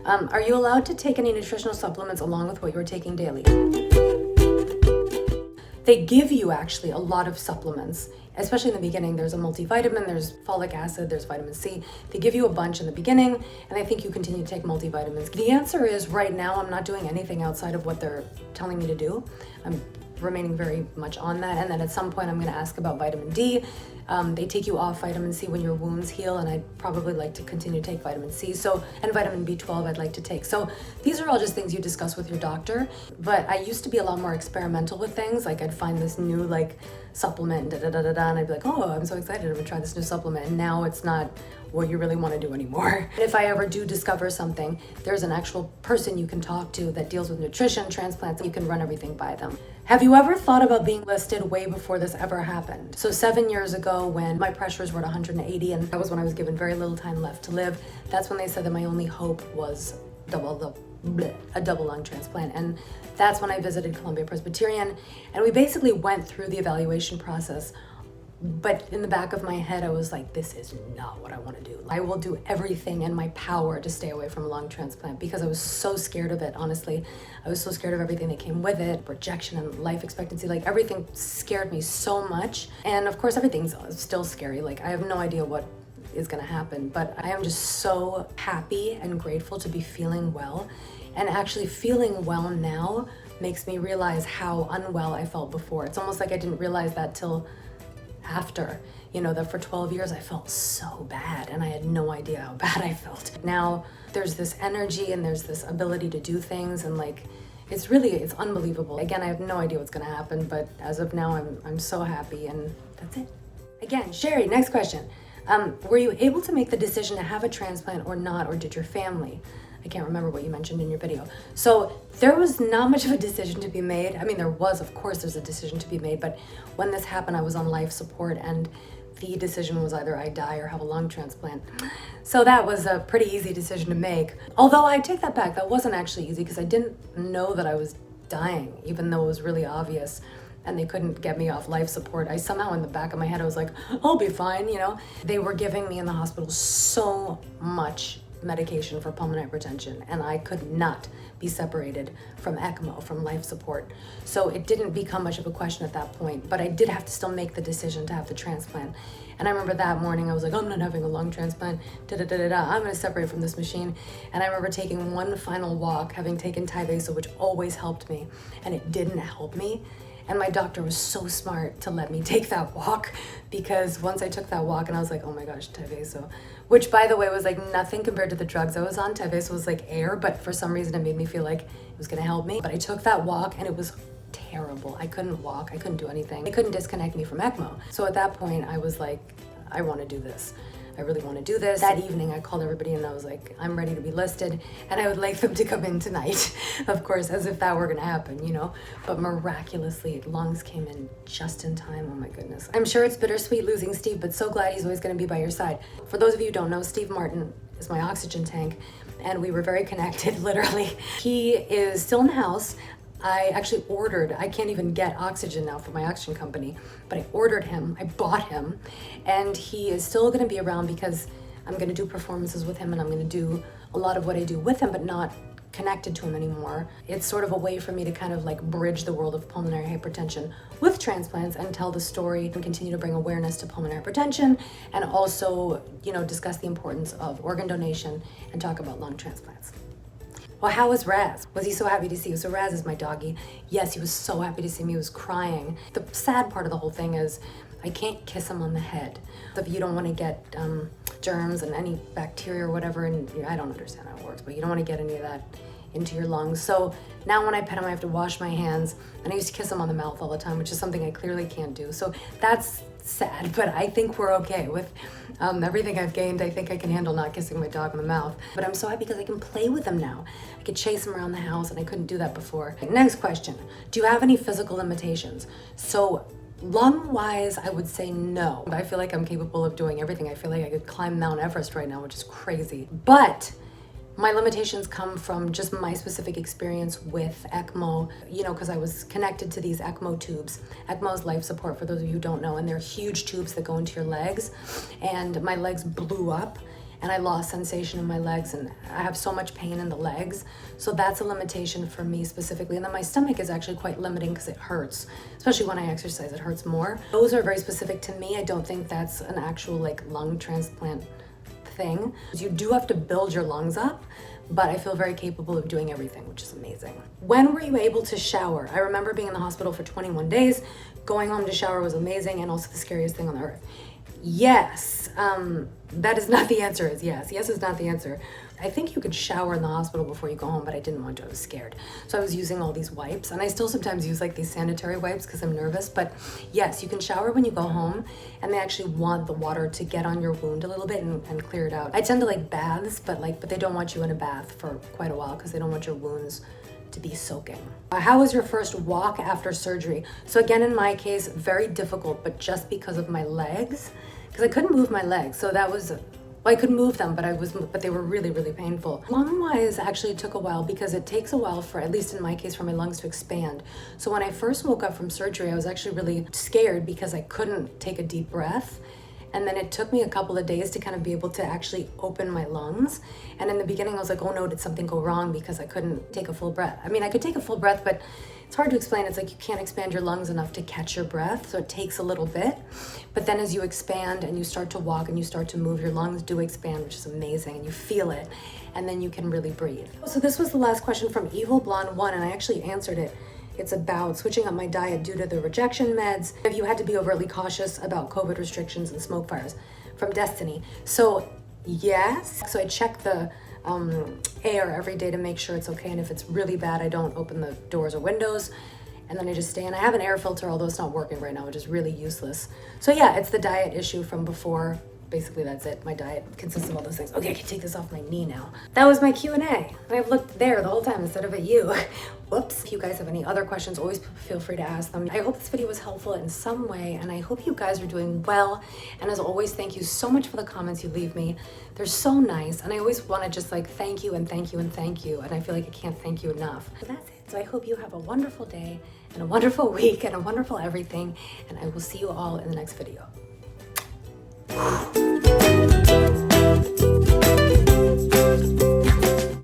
Are you allowed to take any nutritional supplements along with what you're taking daily? They give you actually a lot of supplements, especially in the beginning. There's a multivitamin, there's folic acid, there's vitamin C. They give you a bunch in the beginning, and I think you continue to take multivitamins. The answer is right now I'm not doing anything outside of what they're telling me to do. I'm remaining very much on that, and then at some point I'm going to ask about vitamin D. They take you off vitamin C when your wounds heal, and I'd probably like to continue to take vitamin C. And vitamin B12 I'd like to take. So these are all just things you discuss with your doctor. But I used to be a lot more experimental with things. Like I'd find this new supplement, and I'd be like, oh, I'm so excited, I'm gonna try this new supplement. And now it's not what you really want to do anymore. If I ever do discover something, there's an actual person you can talk to that deals with nutrition, transplants, and you can run everything by them. Have you ever thought about being listed way before this ever happened? So 7 years ago when my pressures were at 180, and that was when I was given very little time left to live, that's when they said that my only hope was a double lung transplant. And that's when I visited Columbia Presbyterian, and we basically went through the evaluation process. But in the back of my head, I was like, this is not what I want to do. I will do everything in my power to stay away from a lung transplant because I was so scared of it, honestly. I was so scared of everything that came with it, rejection and life expectancy, everything scared me so much. And of course, everything's still scary. I have no idea what is gonna happen, but I am just so happy and grateful to be feeling well. And actually feeling well now makes me realize how unwell I felt before. It's almost like I didn't realize that till after, that for 12 years I felt so bad and I had no idea how bad I felt. Now there's this energy and there's this ability to do things, and it's unbelievable. Again, I have no idea what's gonna happen, but as of now I'm so happy, and that's it. Again, Sherry, next question. Were you able to make the decision to have a transplant or not, or did your family? I can't remember what you mentioned in your video. So there was not much of a decision to be made. I mean, of course there's a decision to be made, but when this happened, I was on life support, and the decision was either I die or have a lung transplant. So that was a pretty easy decision to make. Although I take that back, that wasn't actually easy because I didn't know that I was dying, even though it was really obvious. And they couldn't get me off life support. I somehow in the back of my head, I was like, I'll be fine, They were giving me in the hospital so much medication for pulmonary hypertension, and I could not be separated from ECMO, from life support. So it didn't become much of a question at that point, but I did have to still make the decision to have the transplant. And I remember that morning I was like, I'm not having a lung transplant, I'm gonna separate from this machine. And I remember taking one final walk, having taken Tyvaso, which always helped me, and it didn't help me. And my doctor was so smart to let me take that walk, because once I took that walk and I was like, oh my gosh, Tyvaso, which by the way was nothing compared to the drugs I was on. Tyvaso was like air, but for some reason it made me feel like it was gonna help me. But I took that walk and it was terrible. I couldn't walk, I couldn't do anything. They couldn't disconnect me from ECMO. So at that point I was like, I wanna do this. I really want to do this. That evening I called everybody and I was like, I'm ready to be listed and I would like them to come in tonight. Of course, as if that were gonna happen, But miraculously, lungs came in just in time. Oh my goodness. I'm sure it's bittersweet losing Steve, but so glad he's always gonna be by your side. For those of you who don't know, Steve Martin is my oxygen tank, and we were very connected, literally. He is still in the house. I actually I can't even get oxygen now for my oxygen company, but I ordered him, I bought him, and he is still gonna be around because I'm gonna do performances with him and I'm gonna do a lot of what I do with him, but not connected to him anymore. It's sort of a way for me to kind of bridge the world of pulmonary hypertension with transplants and tell the story and continue to bring awareness to pulmonary hypertension, and also, discuss the importance of organ donation and talk about lung transplants. Well, how was Raz? Was he so happy to see you? So Raz is my doggy. Yes, he was so happy to see me. He was crying. The sad part of the whole thing is I can't kiss him on the head. If you don't want to get germs and any bacteria or whatever, and I don't understand how it works, but you don't want to get any of that into your lungs. So now when I pet him, I have to wash my hands, and I used to kiss him on the mouth all the time, which is something I clearly can't do. So that's sad, but I think we're okay with everything I've gained. I think I can handle not kissing my dog on the mouth, but I'm so happy because I can play with him now. I could chase him around the house, and I couldn't do that before. Next question, do you have any physical limitations? So lung-wise, I would say no. I feel like I'm capable of doing everything. I feel like I could climb Mount Everest right now, which is crazy. But my limitations come from just my specific experience with ECMO, because I was connected to these ECMO tubes. ECMO is life support, for those of you who don't know, and they're huge tubes that go into your legs. And my legs blew up, and I lost sensation in my legs, and I have so much pain in the legs. So that's a limitation for me specifically. And then my stomach is actually quite limiting because it hurts, especially when I exercise, it hurts more. Those are very specific to me. I don't think that's an actual like lung transplant thing. You do have to build your lungs up, but I feel very capable of doing everything, which is amazing. When were you able to shower? I remember being in the hospital for 21 days. Going home to shower was amazing, and also the scariest thing on the earth. Yes, that is not the answer. Is yes. Yes is not the answer. I think you could shower in the hospital before you go home, but I didn't want to. I was scared. So I was using all these wipes, and I still sometimes use like these sanitary wipes because I'm nervous. But yes, you can shower when you go home, and they actually want the water to get on your wound a little bit and clear it out. I tend to like baths, but they don't want you in a bath for quite a while because they don't want your wounds to be soaking. How was your first walk after surgery? So again, in my case, very difficult, but just because of my legs, because I couldn't move my legs. So that was, well, I could move them, but they were really, really painful. Lung-wise, actually it took a while because it takes a while for, at least in my case, for my lungs to expand. So when I first woke up from surgery, I was actually really scared because I couldn't take a deep breath. And then it took me a couple of days to kind of be able to actually open my lungs. And in the beginning, I was like, oh no, did something go wrong? Because I couldn't take a full breath. I mean, I could take a full breath, but it's hard to explain. It's like you can't expand your lungs enough to catch your breath. So it takes a little bit. But then as you expand and you start to walk and you start to move, your lungs do expand, which is amazing. And you feel it. And then you can really breathe. So this was the last question from Evil Blonde 1, and I actually answered it. It's about switching up my diet due to the rejection meds. Have you had to be overly cautious about COVID restrictions and smoke fires? From Destiny. So yes. So I check the air every day to make sure it's okay. And if it's really bad, I don't open the doors or windows. And then I just stay in. I have an air filter, although it's not working right now, which is really useless. So yeah, it's the diet issue from before. Basically, that's it. My diet consists of all those things. Okay, I can take this off my knee now. That was my Q&A. I've looked there the whole time instead of at you. Whoops. If you guys have any other questions, always feel free to ask them. I hope this video was helpful in some way, and I hope you guys are doing well. And as always, thank you so much for the comments you leave me. They're so nice, and I always want to just like thank you and thank you and thank you, and I feel like I can't thank you enough. So that's it. So I hope you have a wonderful day and a wonderful week and a wonderful everything, and I will see you all in the next video.